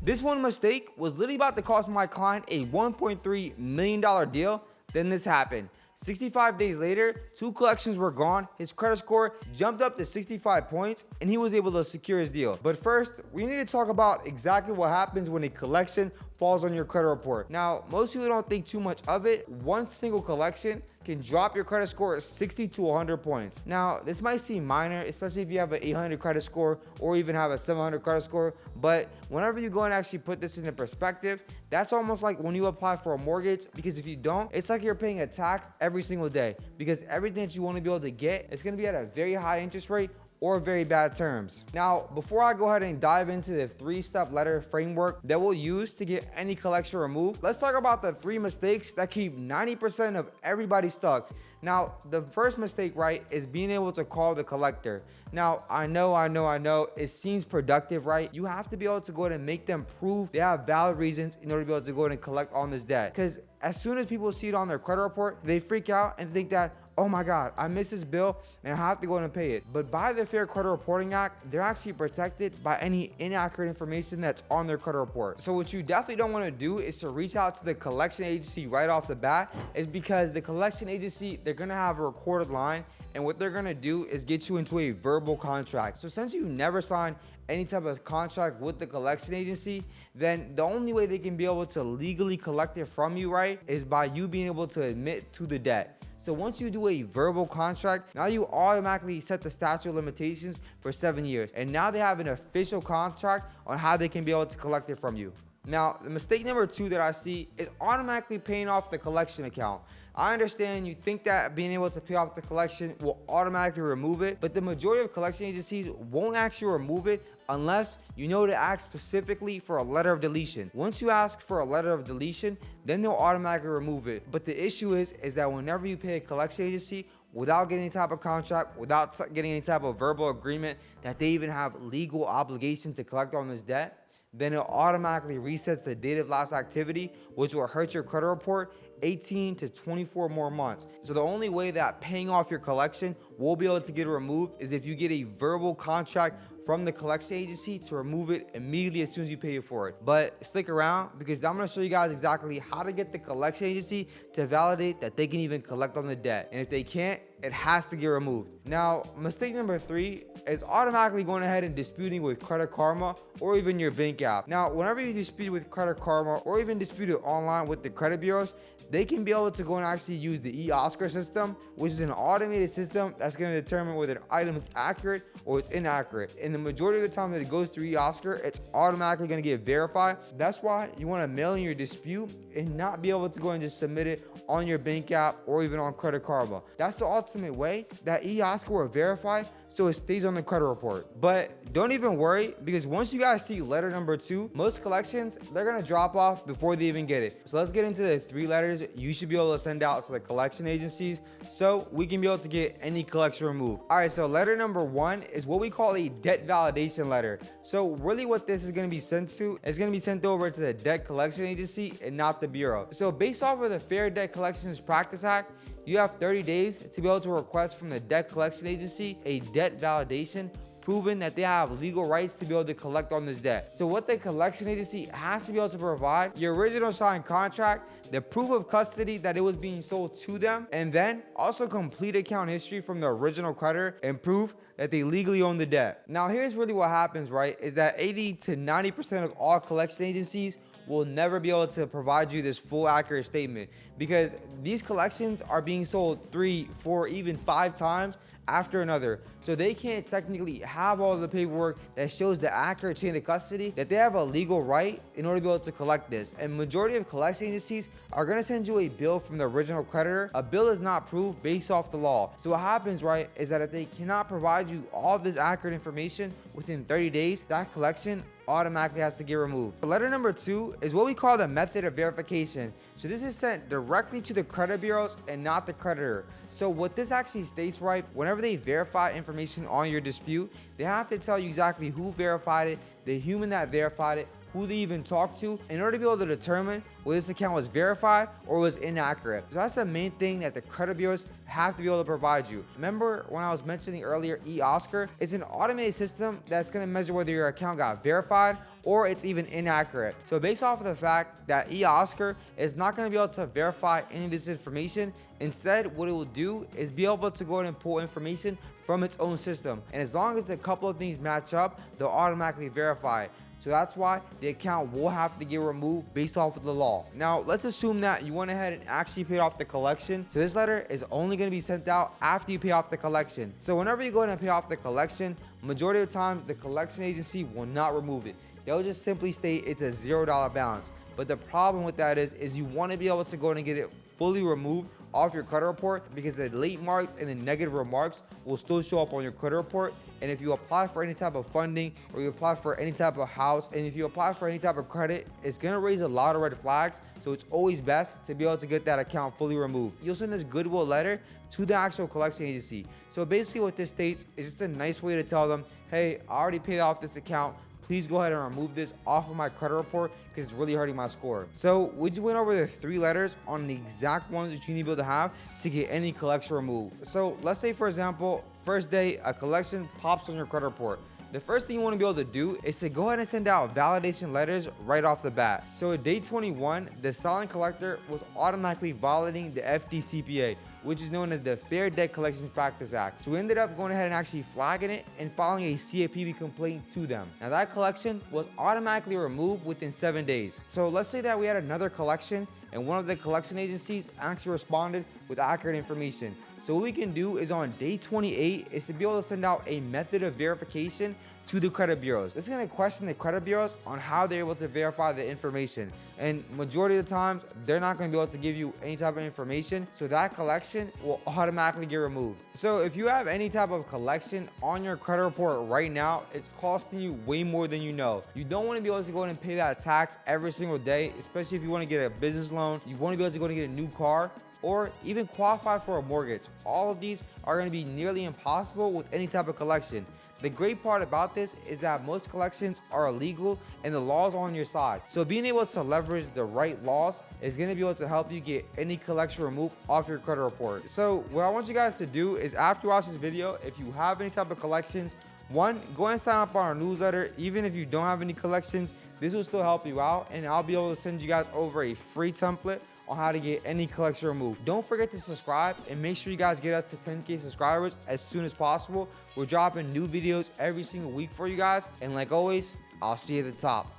This one mistake was literally about to cost my client a $1.3 million deal. Then this happened. 65 days later, 2 collections were gone, his credit score jumped up to 65 points, and he was able to secure his deal. But first, we need to talk about exactly what happens when a collection falls on your credit report. Now, most people don't think too much of it. One single collection can drop your credit score 60 to 100 points. Now, this might seem minor, especially if you have an 800 credit score or even have a 700 credit score, but whenever you go and actually put this into perspective, that's almost like when you apply for a mortgage, because if you don't, it's like you're paying a tax every single day, because everything that you want to be able to get is going to be at a very high interest rate or very bad terms. Now, before I go ahead and dive into the 3-step letter framework that we'll use to get any collection removed, let's talk about the 3 mistakes that keep 90% of everybody stuck. Now, the first mistake, right, is being able to call the collector. Now, I know, it seems productive, right? You have to be able to go ahead and make them prove they have valid reasons in order to be able to go ahead and collect on this debt. Because as soon as people see it on their credit report, they freak out and think that, oh my God, I missed this bill and I have to go in and pay it. But by the Fair Credit Reporting Act, they're actually protected by any inaccurate information that's on their credit report. So what you definitely don't want to do is to reach out to the collection agency right off the bat, is because the collection agency, they're going to have a recorded line, and what they're going to do is get you into a verbal contract. So since you never signed any type of contract with the collection agency, then the only way they can be able to legally collect it from you, right, is by you being able to admit to the debt. So once you do a verbal contract, now you automatically set the statute of limitations for 7 years. And now they have an official contract on how they can be able to collect it from you. Now, the mistake number 2 that I see is automatically paying off the collection account. I understand you think that being able to pay off the collection will automatically remove it, but the majority of collection agencies won't actually remove it unless you know to ask specifically for a letter of deletion. Once you ask for a letter of deletion, then they'll automatically remove it. But the issue is that whenever you pay a collection agency without getting any type of contract, without getting any type of verbal agreement that they even have legal obligation to collect on this debt, then it automatically resets the date of last activity, which will hurt your credit report 18 to 24 more months. So the only way that paying off your collection will be able to get removed is if you get a verbal contract from the collection agency to remove it immediately as soon as you pay for it. But stick around, because I'm going to show you guys exactly how to get the collection agency to validate that they can even collect on the debt. And if they can't, it has to get removed. Now, mistake number 3 is automatically going ahead and disputing with Credit Karma or even your bank app. Now, whenever you dispute with Credit Karma or even dispute it online with the credit bureaus, they can be able to go and actually use the eOscar system, which is an automated system that's going to determine whether an item is accurate or it's inaccurate. And the majority of the time that it goes through eOscar, it's automatically going to get verified. That's why you want to mail in your dispute and not be able to go and just submit it on your bank app or even on Credit Karma. That's the ultimate way that eOscar will verify, so it stays on the credit report. But don't even worry, because once you guys see letter number 2, most collections, they're going to drop off before they even get it. So let's get into the 3 letters you should be able to send out to the collection agencies so we can be able to get any collection removed. All right, so letter number 1 is what we call a debt validation letter. So really what this is going to be sent to is going to be sent over to the debt collection agency and not the bureau. So based off of the Fair Debt Collections Practice Act, you have 30 days to be able to request from the debt collection agency a debt validation proving that they have legal rights to be able to collect on this debt. So what the collection agency has to be able to provide: your original signed contract, the proof of custody that it was being sold to them, and then also complete account history from the original creditor and proof that they legally own the debt. Now here's really what happens, right, is that 80 to 90% of all collection agencies will never be able to provide you this full accurate statement, because these collections are being sold 3, 4, even 5 times after another. So they can't technically have all the paperwork that shows the accurate chain of custody that they have a legal right in order to be able to collect this. And majority of collection agencies are going to send you a bill from the original creditor. A bill is not proof based off the law. So what happens, right, is that if they cannot provide you all of this accurate information within 30 days, that collection automatically has to get removed. Letter number 2 is what we call the method of verification. So this is sent directly to the credit bureaus and not the creditor. So what this actually states, right, whenever they verify information on your dispute, they have to tell you exactly who verified it, the human that verified it, who they even talked to in order to be able to determine whether this account was verified or was inaccurate. So that's the main thing that the credit bureaus have to be able to provide you. Remember when I was mentioning earlier eOscar? It's an automated system that's going to measure whether your account got verified or it's even inaccurate. So based off of the fact that eOscar is not going to be able to verify any of this information, instead what it will do is be able to go ahead and pull information from its own system. And as long as the couple of things match up, they'll automatically verify it. So that's why the account will have to get removed based off of the law. Now, let's assume that you went ahead and actually paid off the collection. So this letter is only going to be sent out after you pay off the collection. So whenever you go ahead and pay off the collection, majority of the time, the collection agency will not remove it. They'll just simply state it's a $0 balance. But the problem with that is you want to be able to go ahead and get it fully removed off your credit report, because the late marks and the negative remarks will still show up on your credit report. And if you apply for any type of funding, or you apply for any type of house, and if you apply for any type of credit, it's gonna raise a lot of red flags. So it's always best to be able to get that account fully removed. You'll send this goodwill letter to the actual collection agency. So basically what this states is just a nice way to tell them, hey, I already paid off this account. Please go ahead and remove this off of my credit report because it's really hurting my score. So we just went over the 3 letters on the exact ones that you need to be able to have to get any collection removed. So let's say, for example, first day a collection pops on your credit report. The first thing you want to be able to do is to go ahead and send out validation letters right off the bat. So at day 21, the silent collector was automatically violating the FDCPA, which is known as the Fair Debt Collections Practice Act. So we ended up going ahead and actually flagging it and filing a CFPB complaint to them. Now that collection was automatically removed within 7 days. So let's say that we had another collection and one of the collection agencies actually responded with accurate information. So what we can do is on day 28 is to be able to send out a method of verification to the credit bureaus. This is going to question the credit bureaus on how they're able to verify the information. And majority of the times, they're not going to be able to give you any type of information. So that collection will automatically get removed. So if you have any type of collection on your credit report right now, it's costing you way more than you know. You don't want to be able to go in and pay that tax every single day, especially if you want to get a business loan. You want to be able to go and get a new car, or even qualify for a mortgage. All of these are going to be nearly impossible with any type of collection. The great part about this is that most collections are illegal and the laws are on your side. So being able to leverage the right laws is going to be able to help you get any collection removed off your credit report. So what I want you guys to do is, after you watch this video, if you have any type of collections, one, go and sign up on our newsletter. Even if you don't have any collections, this will still help you out, and I'll be able to send you guys over a free template on how to get any collection removed. Don't forget to subscribe and make sure you guys get us to 10K subscribers as soon as possible. We're dropping new videos every single week for you guys. And like always, I'll see you at the top.